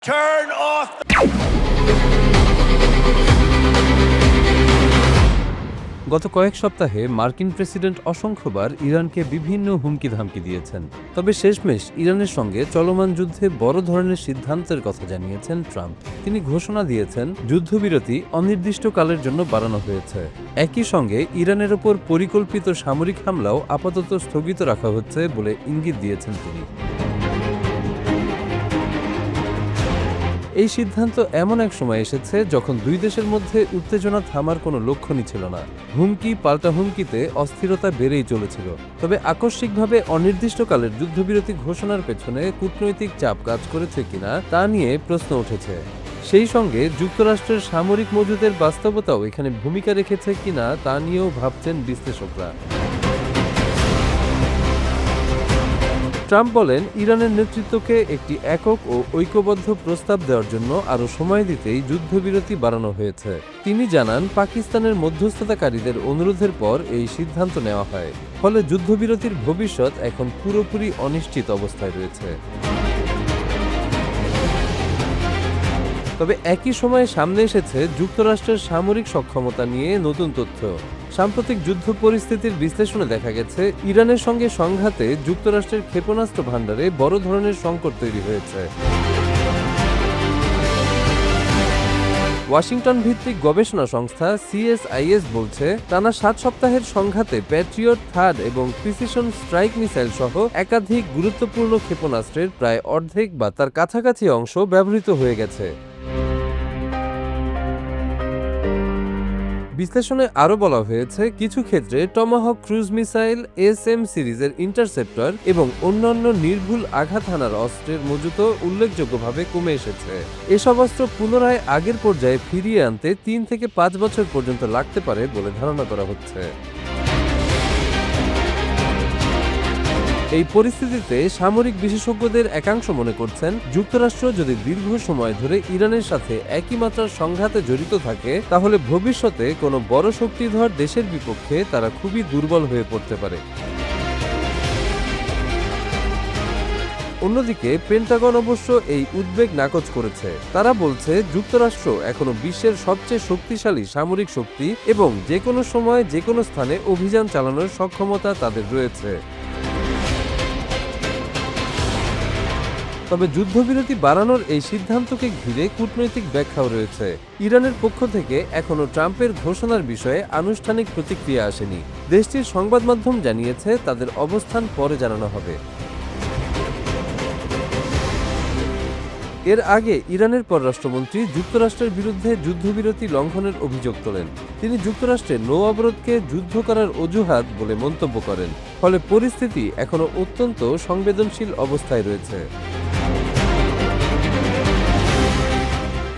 Turn off গত কয়েক সপ্তাহে মার্কিন প্রেসিডেন্ট অসংখ্যবার ইরানকে বিভিন্ন হুমকি ধামকি দিয়েছেন। তবে শেষমেশ ইরানের সঙ্গে চলমান যুদ্ধে বড় ধরনের সিদ্ধান্তের কথা জানিয়েছেন ট্রাম্প। তিনি ঘোষণা দিয়েছেন যুদ্ধবিরতি অনির্দিষ্টকালের জন্য বাড়ানো হয়েছে। একই সঙ্গে ইরানের ওপর পরিকল্পিত সামরিক হামলাও আপাতত স্থগিত রাখা হচ্ছে বলে ইঙ্গিত দিয়েছেন তিনি। এই সিদ্ধান্ত এমন এক সময় এসেছে যখন দুই দেশের মধ্যে উত্তেজনা থামার কোনো লক্ষণই ছিল না। হুমকি পাল্টা হুমকিতে অস্থিরতা বেড়েই চলেছিল। তবে আকস্মিকভাবে অনির্দিষ্টকালের যুদ্ধবিরতি ঘোষণার পেছনে কূটনৈতিক চাপ কাজ করেছে কিনা তা নিয়ে প্রশ্ন উঠেছে। সেই সঙ্গে যুক্তরাষ্ট্রের সামরিক মজুদের বাস্তবতাও এখানে ভূমিকা রেখেছে কিনা তা নিয়েও ভাবছেন বিশ্লেষকরা। ট্রাম্প বলেন, ইরানের নেতৃত্বকে একটি একক ও ঐক্যবদ্ধ প্রস্তাব দেওয়ার জন্য আরও সময় দিতেই যুদ্ধবিরতি বাড়ানো হয়েছে। তিনি জানান, পাকিস্তানের মধ্যস্থতাকারীদের অনুরোধের পর এই সিদ্ধান্ত নেওয়া হয়। ফলে যুদ্ধবিরতির ভবিষ্যৎ এখন পুরোপুরি অনিশ্চিত অবস্থায় রয়েছে। তবে একই সময়ে সামনে এসেছে যুক্তরাষ্ট্রের সামরিক সক্ষমতা নিয়ে নতুন তথ্য। সাম্প্রতিক যুদ্ধ পরিস্থিতির বিশ্লেষণে দেখা গেছে, ইরানের সঙ্গে সংঘাতে যুক্তরাষ্ট্রের ক্ষেপণাস্ত্র ভাণ্ডারে বড় ধরনের সংকট তৈরি হয়েছে। ওয়াশিংটন ভিত্তিক গবেষণা সংস্থা CSIS বলছে, টানা 7 সপ্তাহের সংঘাতে প্যাট্রিয়ট থার্ড এবং প্রিসিশন স্ট্রাইক মিসাইল সহ একাধিক গুরুত্বপূর্ণ ক্ষেপণাস্ত্রের প্রায় অর্ধেক বা তার কাছাকাছি অংশ ব্যবহৃত হয়ে গেছে। বিশ্লেষণে আরও বলা হয়েছে, কিছু ক্ষেত্রে টমাহক ক্রুজ মিসাইল, SM সিরিজের ইন্টারসেপ্টর এবং অন্যান্য নির্ভুল আঘাত হানার অস্ত্রের মজুতও উল্লেখযোগ্যভাবে কমে এসেছে। এসব অস্ত্র পুনরায় আগের পর্যায়ে ফিরিয়ে আনতে 3 থেকে 5 বছর পর্যন্ত লাগতে পারে বলে ধারণা করা হচ্ছে। এই পরিস্থিতিতে সামরিক বিশেষজ্ঞদের একাংশ মনে করছেন, যুক্তরাষ্ট্র যদি দীর্ঘ সময় ধরে ইরানের সাথে একই মাত্রার সংঘাতে জড়িত থাকে, তাহলে ভবিষ্যতে কোনো বড় শক্তিধর দেশের বিপক্ষে তারা খুবই দুর্বল হয়ে পড়তে পারে। অন্যদিকে পেন্টাগন অবশ্য এই উদ্বেগ নাকচ করেছে। তারা বলছে, যুক্তরাষ্ট্র এখনো বিশ্বের সবচেয়ে শক্তিশালী সামরিক শক্তি এবং যে কোনো সময় যে কোনো স্থানে অভিযান চালানোর সক্ষমতা তাদের রয়েছে। তবে যুদ্ধবিরতি বাড়ানোর এই সিদ্ধান্তকে ঘিরে কূটনৈতিক ব্যাখ্যাও রয়েছে। ইরানের পক্ষ থেকে এখনও ট্রাম্পের ঘোষণার বিষয়ে আনুষ্ঠানিক প্রতিক্রিয়া আসেনি। দেশটির সংবাদ মাধ্যম জানিয়েছে, তাদের অবস্থান পরে জানানো হবে। এর আগে ইরানের পররাষ্ট্রমন্ত্রী যুক্তরাষ্ট্রের বিরুদ্ধে যুদ্ধবিরতি লঙ্ঘনের অভিযোগ তোলেন। তিনি যুক্তরাষ্ট্রের নৌ অবরোধকে যুদ্ধ করার অজুহাত বলে মন্তব্য করেন। ফলে পরিস্থিতি এখনও অত্যন্ত সংবেদনশীল অবস্থায় রয়েছে।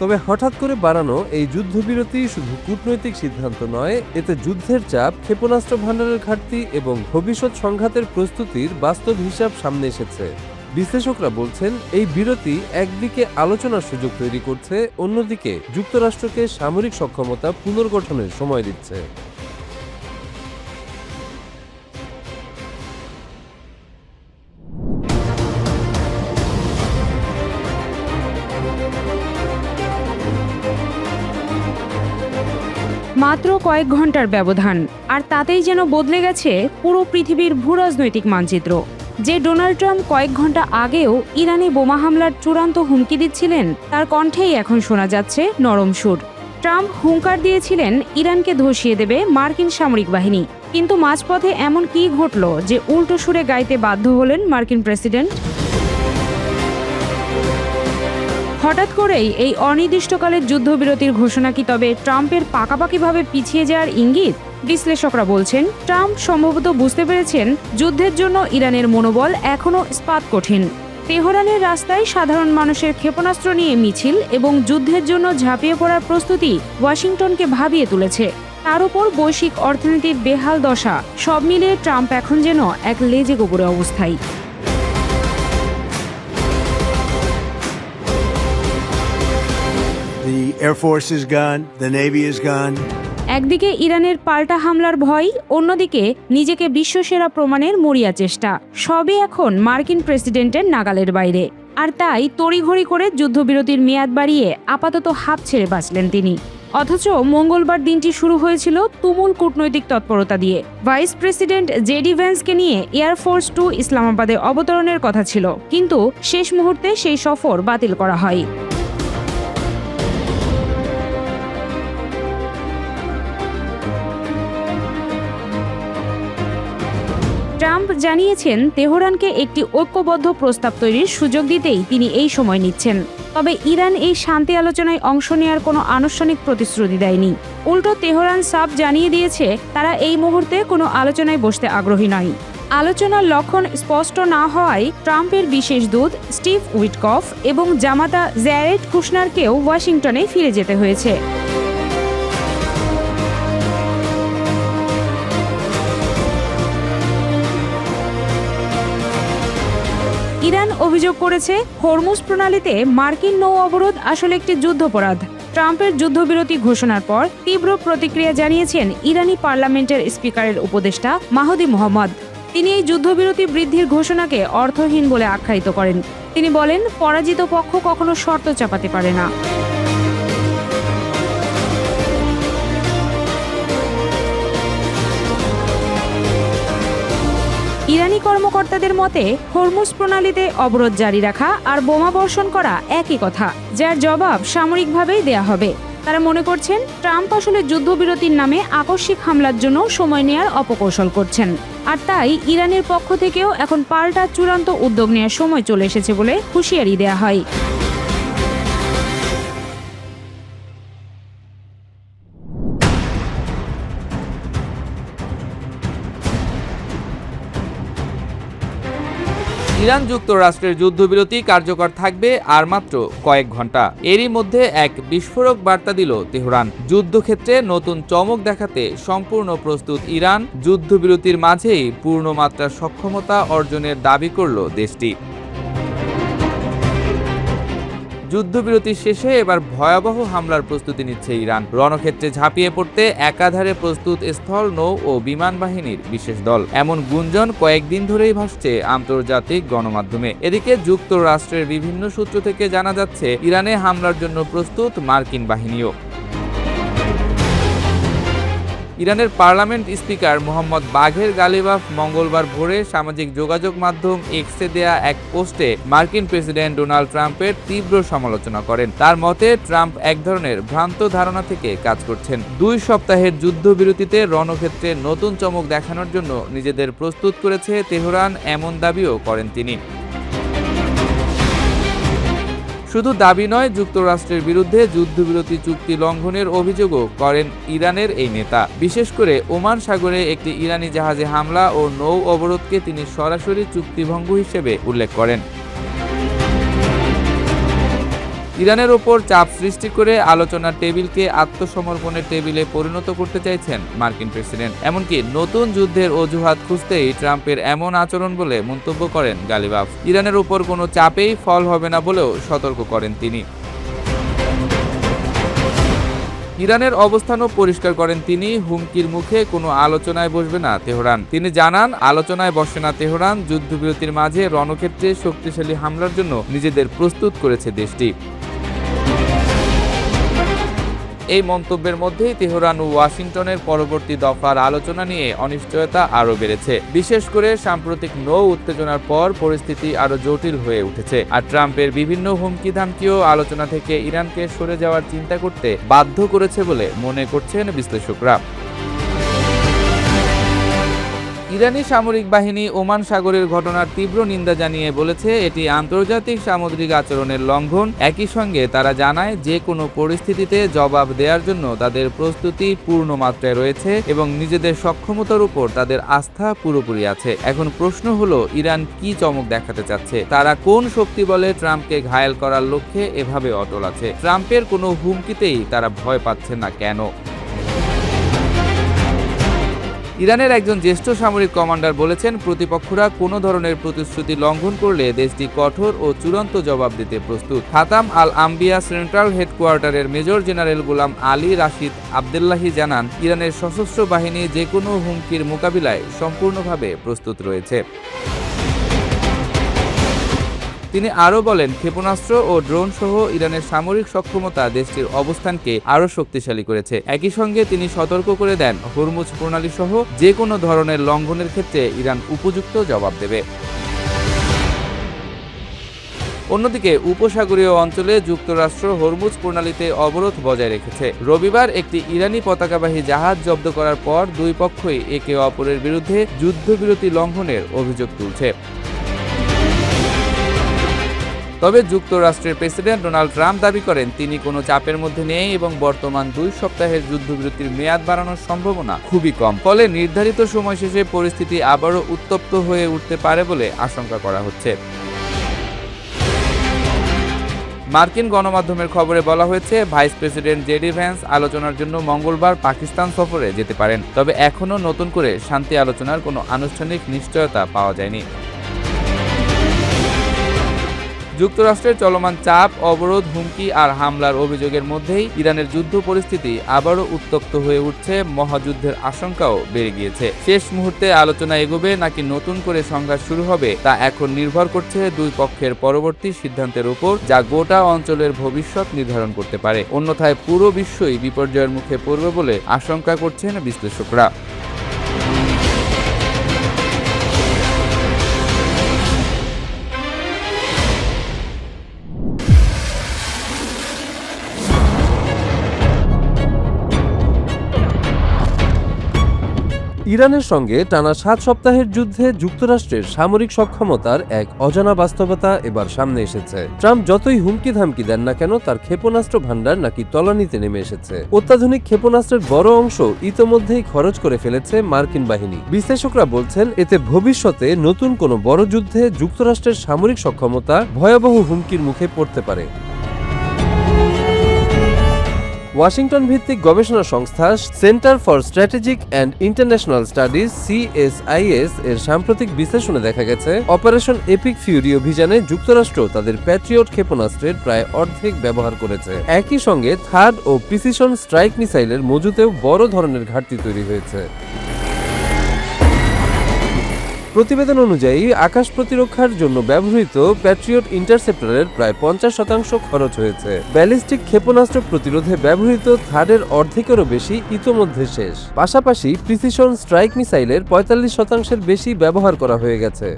তবে হঠাৎ করে বাড়ানো এই যুদ্ধবিরতি শুধু কূটনৈতিক সিদ্ধান্ত নয়, এতে যুদ্ধের চাপ, ক্ষেপণাস্ত্র ভাণ্ডারের ঘাটতি এবং ভবিষ্যৎ সংঘাতের প্রস্তুতির বাস্তব হিসাব সামনে এসেছে। বিশ্লেষকরা বলছেন, এই বিরতি একদিকে আলোচনার সুযোগ তৈরি করছে, অন্যদিকে যুক্তরাষ্ট্রকে সামরিক সক্ষমতা পুনর্গঠনের সময় দিচ্ছে। মাত্র কয়েক ঘন্টার ব্যবধান, আর তাতেই যেন বদলে গেছে পুরো পৃথিবীর ভূরাজনৈতিক মানচিত্র। যে ডোনাল্ড ট্রাম্প কয়েক ঘন্টা আগেও ইরানে বোমা হামলার চূড়ান্ত হুমকি দিচ্ছিলেন, তার কণ্ঠেই এখন শোনা যাচ্ছে নরম সুর। ট্রাম্প হুঙ্কার দিয়েছিলেন ইরানকে ধসিয়ে দেবে মার্কিন সামরিক বাহিনী, কিন্তু মাঝপথে এমন কি ঘটল যে উল্টো সুরে গাইতে বাধ্য হলেন মার্কিন প্রেসিডেন্ট? হঠাৎ করেই এই অনির্দিষ্টকালের যুদ্ধবিরতির ঘোষণা কি তবে ট্রাম্পের পাকাপাকিভাবে পিছিয়ে যাওয়ার ইঙ্গিত? বিশ্লেষকরা বলছেন, ট্রাম্প সম্ভবত বুঝতে পেরেছেন যুদ্ধের জন্য ইরানের মনোবল এখনও ইস্পাত কঠিন। তেহরানের রাস্তায় সাধারণ মানুষের ক্ষেপণাস্ত্র নিয়ে মিছিল এবং যুদ্ধের জন্য ঝাঁপিয়ে পড়ার প্রস্তুতি ওয়াশিংটনকে ভাবিয়ে তুলেছে। তার উপর বৈশ্বিক অর্থনীতির বেহাল দশা, সব মিলিয়ে ট্রাম্প এখন যেন এক লেজে গোবরে অবস্থায়। The Air Force is gone, the Navy is gone. একদিকে ইরানের পাল্টা হামলার ভয়, অন্যদিকে নিজেকে বিশ্বসেরা প্রমাণের মরিয়া চেষ্টা, সবই এখন মার্কিন প্রেসিডেন্টের নাগালের বাইরে। আর তাই তড়িঘড়ি করে যুদ্ধবিরতির মেয়াদ বাড়িয়ে আপাতত হাঁপ ছেড়ে বাঁচলেন তিনি। অথচ মঙ্গলবার দিনটি শুরু হয়েছিল তুমুল কূটনৈতিক তৎপরতা দিয়ে। ভাইস প্রেসিডেন্ট জেডি ভ্যান্সকে নিয়ে এয়ারফোর্স 2 ইসলামাবাদে অবতরণের কথা ছিল, কিন্তু শেষ মুহূর্তে সেই সফর বাতিল করা হয়। ট্রাম্প জানিয়েছেন তেহরানকে একটি ঐক্যবদ্ধ প্রস্তাব তৈরির সুযোগ দিতেই তিনি এই সময় নিচ্ছেন। তবে ইরান এই শান্তি আলোচনায় অংশ নেওয়ার কোনো আনুষ্ঠানিক প্রতিশ্রুতি দেয়নি। উল্টো তেহরান সাফ জানিয়ে দিয়েছে তারা এই মুহূর্তে কোনো আলোচনায় বসতে আগ্রহী নয়। আলোচনার লক্ষণ স্পষ্ট না হওয়ায় ট্রাম্পের বিশেষ দূত স্টিভ উইটকফ এবং জামাতা জ্যারেড কুশনারকেও ওয়াশিংটনে ফিরে যেতে হয়েছে। ইরান অভিযোগ করেছে হরমুজ প্রণালীতে মার্কিন নৌ অবরোধ আসলে একটি যুদ্ধাপরাধ। ট্রাম্পের যুদ্ধবিরতি ঘোষণার পর তীব্র প্রতিক্রিয়া জানিয়েছেন ইরানি পার্লামেন্টের স্পিকারের উপদেষ্টা মাহদি মোহাম্মদ। তিনি এই যুদ্ধবিরতি বৃদ্ধির ঘোষণাকে অর্থহীন বলে আখ্যায়িত করেন। তিনি বলেন, পরাজিত পক্ষ কখনো শর্ত চাপাতে পারে না। ইরানি কর্মকর্তাদের মতে হরমুজ প্রণালীতে অবরোধ জারি রাখা আর বোমা বর্ষণ করা একই কথা, যার জবাব সামরিকভাবেই দেয়া হবে। তারা মনে করছেন ট্রাম্প আসলে যুদ্ধবিরতির নামে আকস্মিক হামলার জন্য সময় নেয়ার অপকৌশল করছেন। আর তাই ইরানের পক্ষ থেকেও এখন পাল্টা চূড়ান্ত উদ্যোগ নেওয়ার সময় চলে এসেছে বলে হুঁশিয়ারি দেয়া হয়। ইরান যুক্তরাষ্ট্রের যুদ্ধবিরতি কার্যকর থাকবে আর মাত্র কয়েক ঘন্টা। এরই মধ্যে এক বিস্ফোরক বার্তা দিল তেহরান। যুদ্ধক্ষেত্রে নতুন চমক দেখাতে সম্পূর্ণ প্রস্তুত ইরান। যুদ্ধবিরতির মাঝেই পূর্ণমাত্রার সক্ষমতা অর্জনের দাবি করল দেশটি। যুদ্ধবিরতি শেষে এবার ভয়াবহ হামলার প্রস্তুতি নিচ্ছে ইরান। রণক্ষেত্রে ঝাঁপিয়ে পড়তে একাধারে প্রস্তুত স্থল, নৌ ও বিমান বাহিনীর বিশেষ দল, এমন গুঞ্জন কয়েকদিন ধরেই ভাসছে আন্তর্জাতিক গণমাধ্যমে। এদিকে যুক্তরাষ্ট্রের বিভিন্ন সূত্র থেকে জানা যাচ্ছে ইরানে হামলার জন্য প্রস্তুত মার্কিন বাহিনীও। ইরানের পার্লামেন্ট স্পিকার মোহাম্মদ বাঘের গালিবাফ মঙ্গলবার ভোরে সামাজিক যোগাযোগ মাধ্যম এক্সে দেয়া এক পোস্টে মার্কিন প্রেসিডেন্ট ডোনাল্ড ট্রাম্পের তীব্র সমালোচনা করেন। তার মতে ট্রাম্প এক ধরনের ভ্রান্ত ধারণা থেকে কাজ করছেন। 2 সপ্তাহের যুদ্ধবিরতিতে রণক্ষেত্রে নতুন চমক দেখানোর জন্য নিজেদের প্রস্তুত করেছে তেহরান, এমন দাবিও করেন তিনি। শুধু দাবি নয়, যুক্তরাষ্ট্রের বিরুদ্ধে যুদ্ধবিরতি চুক্তি লঙ্ঘনের অভিযোগও করেন ইরানের এই নেতা। বিশেষ করে ওমান সাগরে একটি ইরানি জাহাজে হামলা ও নৌ অবরোধকে তিনি সরাসরি চুক্তিভঙ্গ হিসেবে উল্লেখ করেন। ইরানের ওপর চাপ সৃষ্টি করে আলোচনার টেবিলকে আত্মসমর্পণের টেবিলে পরিণত করতে চাইছেন মার্কিন প্রেসিডেন্ট। এমনকি নতুন যুদ্ধের অজুহাত খুঁজতেই ট্রাম্পের এমন আচরণ বলে মন্তব্য করেন গালিবাফ। ইরানের ওপর কোনো চাপেই ফল হবে না বলেও সতর্ক করেন তিনি। ইরানের অবস্থানও পরিষ্কার করেন তিনি। হুমকির মুখে কোনো আলোচনায় বসবে না তেহরান। তিনি জানান, আলোচনায় বসে না তেহরান। যুদ্ধবিরতির মাঝে রণক্ষেত্রে শক্তিশালী হামলার জন্য নিজেদের প্রস্তুত করেছে দেশটি। এই মন্তব্যের মধ্যেই তেহরান ও ওয়াশিংটনের পরবর্তী দফার আলোচনা নিয়ে অনিশ্চয়তা আরও বেড়েছে। বিশেষ করে সাম্প্রতিক নৌ উত্তেজনার পর পরিস্থিতি আরও জটিল হয়ে উঠেছে। আর ট্রাম্পের বিভিন্ন হুমকি ধামকিও আলোচনা থেকে ইরানকে সরে যাওয়ার চিন্তা করতে বাধ্য করেছে বলে মনে করছেন বিশ্লেষকরা। ইরানি সামরিক বাহিনী ওমান সাগরের ঘটনার তীব্র নিন্দা জানিয়ে বলেছে এটি আন্তর্জাতিক সামুদ্রিক আচরণের লঙ্ঘন। একই সঙ্গে তারা জানায় যে কোনো পরিস্থিতিতে জবাব দেওয়ার জন্য তাদের প্রস্তুতি পূর্ণ মাত্রায় রয়েছে এবং নিজেদের সক্ষমতার উপর তাদের আস্থা পুরোপুরি আছে। এখন প্রশ্ন হলো, ইরান কি চমক দেখাতে চাচ্ছে? তারা কোন শক্তি বলে ট্রাম্পকে ঘায়েল করার লক্ষ্যে এভাবে অটল আছে? ট্রাম্পের কোনো হুমকিতেই তারা ভয় পাচ্ছে না কেন? ইরানের একজন জ্যেষ্ঠ সামরিক কমান্ডার বলেছেন, প্রতিপক্ষরা কোনো ধরনের প্রতিশ্রুতি লঙ্ঘন করলে দেশটি কঠোর ও চূড়ান্ত জবাব দিতে প্রস্তুত। খাতাম আল আম্বিয়া সেন্ট্রাল হেডকোয়ার্টারের মেজর জেনারেল গোলাম আলী রাশিদ আবদুল্লাহি জানান, ইরানের সশস্ত্র বাহিনী যে কোনো হুমকির মোকাবিলায় সম্পূর্ণভাবে প্রস্তুত রয়েছে। তিনি আরও বলেন, ক্ষেপণাস্ত্র ও ড্রোন সহ ইরানের সামরিক সক্ষমতা দেশটির অবস্থানকে আরও শক্তিশালী করেছে। একই সঙ্গে তিনি সতর্ক করে দেন, হরমুজ প্রণালী সহ যে কোনো ধরনের লঙ্ঘনের ক্ষেত্রে ইরান উপযুক্ত জবাব দেবে। অন্যদিকে উপসাগরীয় অঞ্চলে যুক্তরাষ্ট্র হরমুজ প্রণালীতে অবরোধ বজায় রেখেছে। রবিবার একটি ইরানি পতাকাবাহী জাহাজ জব্দ করার পর দুই পক্ষই একে অপরের বিরুদ্ধে যুদ্ধবিরতি লঙ্ঘনের অভিযোগ তুলছে। তবে যুক্তরাষ্ট্রের প্রেসিডেন্ট ডোনাল্ড ট্রাম্প দাবি করেন, তিনি কোনো চাপের মধ্যে নেই এবং বর্তমান 2 সপ্তাহের যুদ্ধবিরতির মেয়াদ বাড়ানোর সম্ভাবনা খুবই কম। ফলে নির্ধারিত সময় শেষে পরিস্থিতি আবারও উত্তপ্ত হয়ে উঠতে পারে বলে আশঙ্কা করা হচ্ছে। মার্কিন গণমাধ্যমের খবরে বলা হয়েছে, ভাইস প্রেসিডেন্ট জেডি ভ্যান্স আলোচনার জন্য মঙ্গলবার পাকিস্তান সফরে যেতে পারেন। তবে এখনও নতুন করে শান্তি আলোচনার কোনো আনুষ্ঠানিক নিশ্চয়তা পাওয়া যায়নি। যুক্তরাষ্ট্রের চলমান চাপ, অবরোধ, হুমকি আর হামলার অভিযোগের মধ্যেই ইরানের যুদ্ধ পরিস্থিতি আবারও উত্তপ্ত হয়ে উঠছে। মহাযুদ্ধের আশঙ্কাও বেড়ে গিয়েছে। শেষ মুহূর্তে আলোচনা এগোবে নাকি নতুন করে সংঘাত শুরু হবে তা এখন নির্ভর করছে দুই পক্ষের পরবর্তী সিদ্ধান্তের উপর, যা গোটা অঞ্চলের ভবিষ্যৎ নির্ধারণ করতে পারে। অন্যথায় পুরো বিশ্বই বিপর্যয়ের মুখে পড়বে বলে আশঙ্কা করছেন বিশ্লেষকরা। ইরানের সঙ্গে টানা 7 সপ্তাহের যুদ্ধে যুক্তরাষ্ট্রের সামরিক সক্ষমতার এক অজানা বাস্তবতা এবার সামনে এসেছে। ট্রাম্প যতই হুমকি ধামকি দেন না কেন, তার ক্ষেপণাস্ত্র ভান্ডার নাকি তলানিতে নেমে এসেছে। অত্যাধুনিক ক্ষেপণাস্ত্রের বড় অংশ ইতোমধ্যেই খরচ করে ফেলেছে মার্কিন বাহিনী। বিশ্লেষকরা বলছেন, এতে ভবিষ্যতে নতুন কোনো বড় যুদ্ধে যুক্তরাষ্ট্রের সামরিক সক্ষমতা ভয়াবহ হুমকির মুখে পড়তে পারে। ওয়াশিংটন ভিত্তিক গবেষণা সংস্থা centre for strategic and international studies CSIS এর সাম্প্রতিক বিশ্লেষণে দেখা গেছে, অপারেশন এপিক ফিউরি অভিযানে যুক্তরাষ্ট্র তাদের প্যাট্রিয়ট ক্ষেপণাস্ত্রের প্রায় অর্ধেক ব্যবহার করেছে। একই সঙ্গে থার্ড ও প্রিসিশন স্ট্রাইক মিসাইলের মজুতেও বড় ধরনের ঘাটতি তৈরি হয়েছে। প্রতিবেদন অনুযায়ী আকাশ প্রতিরক্ষার জন্য ব্যবহৃত প্যাট্রিয়ট ইন্টারসেপ্টরের প্রায় 50% খরচ হয়েছে। ব্যালিস্টিক ক্ষেপণাস্ত্র প্রতিরোধে ব্যবহৃত থার্ডের অর্ধেকেরও বেশি ইতোমধ্যে শেষ। পাশাপাশি প্রিসিশন স্ট্রাইক মিসাইলের 45%-এর বেশি ব্যবহার করা হয়ে গেছে।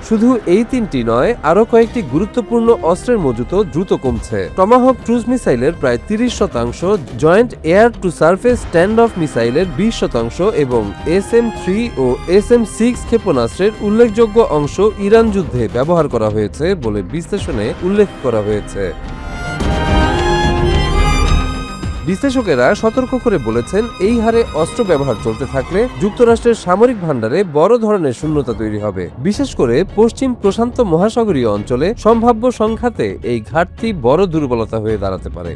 শুধু এই তিনটি নয়, আরও কয়েকটি গুরুত্বপূর্ণ অস্ত্রের মজুতও দ্রুত কমছে। টমাহক ক্রুজ মিসাইলের প্রায় 30%, joint air to surface stand off মিসাইলের 20% এবং SM-3 ও SM-6 ক্ষেপণাস্ত্রের উল্লেখযোগ্য অংশ ইরান যুদ্ধে ব্যবহার করা হয়েছে বলে বিশ্লেষণে উল্লেখ করা হয়েছে। বিশ্লেষকেরা সতর্ক করে বলেছেন, এই হারে অস্ত্র ব্যবহার চলতে থাকলে যুক্তরাষ্ট্রের সামরিক ভান্ডারে বড় ধরনের শূন্যতা তৈরি হবে। বিশেষ করে পশ্চিম প্রশান্ত মহাসাগরীয় অঞ্চলে সম্ভাব্য সংঘাতে এই ঘাটতি বড় দুর্বলতা হয়ে দাঁড়াতে পারে।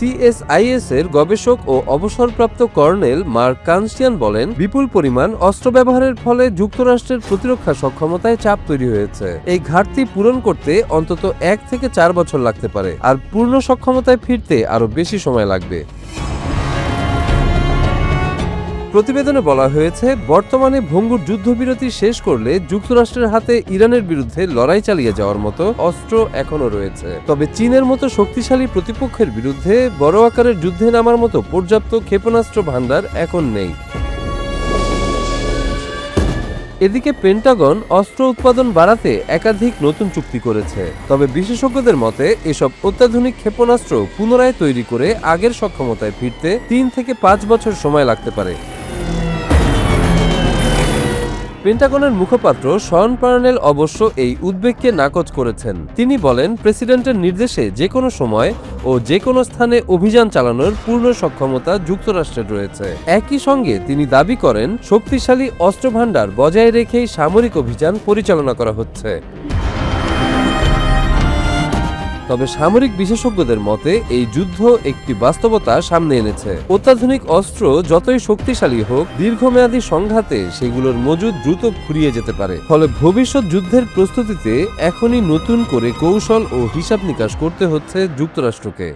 CSIS এর গবেষক ও অবসরপ্রাপ্ত কর্নেল মার্ক কানস্টিয়ান বলেন, বিপুল পরিমাণ অস্ত্র ব্যবহারের ফলে যুক্তরাষ্ট্রের প্রতিরক্ষা সক্ষমতায় চাপ তৈরি হয়েছে। এই ঘাটতি পূরণ করতে অন্তত 1 থেকে 4 বছর লাগতে পারে, আর পূর্ণ সক্ষমতায় ফিরতে আরও বেশি সময় লাগবে। প্রতিবেদনে বলা হয়েছে, বর্তমানে ভঙ্গুর যুদ্ধবিরতি শেষ করলে যুক্তরাষ্ট্রের হাতে ইরানের বিরুদ্ধে লড়াই চালিয়ে যাওয়ার মতো অস্ত্র এখনও রয়েছে। তবে চীনের মতো শক্তিশালী প্রতিপক্ষের বিরুদ্ধে বড় আকারের যুদ্ধে নামার মতো পর্যাপ্ত ক্ষেপণাস্ত্র ভান্ডার এখন নেই। এদিকে পেন্টাগন অস্ত্র উৎপাদন বাড়াতে একাধিক নতুন চুক্তি করেছে। তবে বিশেষজ্ঞদের মতে, এসব অত্যাধুনিক ক্ষেপণাস্ত্র পুনরায় তৈরি করে আগের সক্ষমতায় ফিরতে 3 থেকে 5 বছর সময় লাগতে পারে। পেন্টাগনের মুখপাত্র শন পার্নেল অবশ্য এই উদ্বেগকে নাকচ করেছেন। তিনি বলেন, প্রেসিডেন্টের নির্দেশে যে কোনো সময় ও যে কোনো স্থানে অভিযান চালানোর পূর্ণ সক্ষমতা যুক্তরাষ্ট্রের রয়েছে। একই সঙ্গে তিনি দাবি করেন, শক্তিশালী অস্ত্র ভান্ডার বজায় রেখেই সামরিক অভিযান পরিচালনা করা হচ্ছে। তবে সামরিক বিশেষজ্ঞদের মতে, এই যুদ্ধ একটি বাস্তবতা সামনে এনেছে। অত্যাধুনিক অস্ত্র যতই শক্তিশালী হোক, দীর্ঘমেয়াদী সংঘাতে সেগুলোর মজুদ দ্রুত ফুরিয়ে যেতে পারে। ফলে ভবিষ্যৎ যুদ্ধের প্রস্তুতিতে এখনই নতুন করে কৌশল ও হিসাব নিকাশ করতে হচ্ছে যুক্তরাষ্ট্রকে।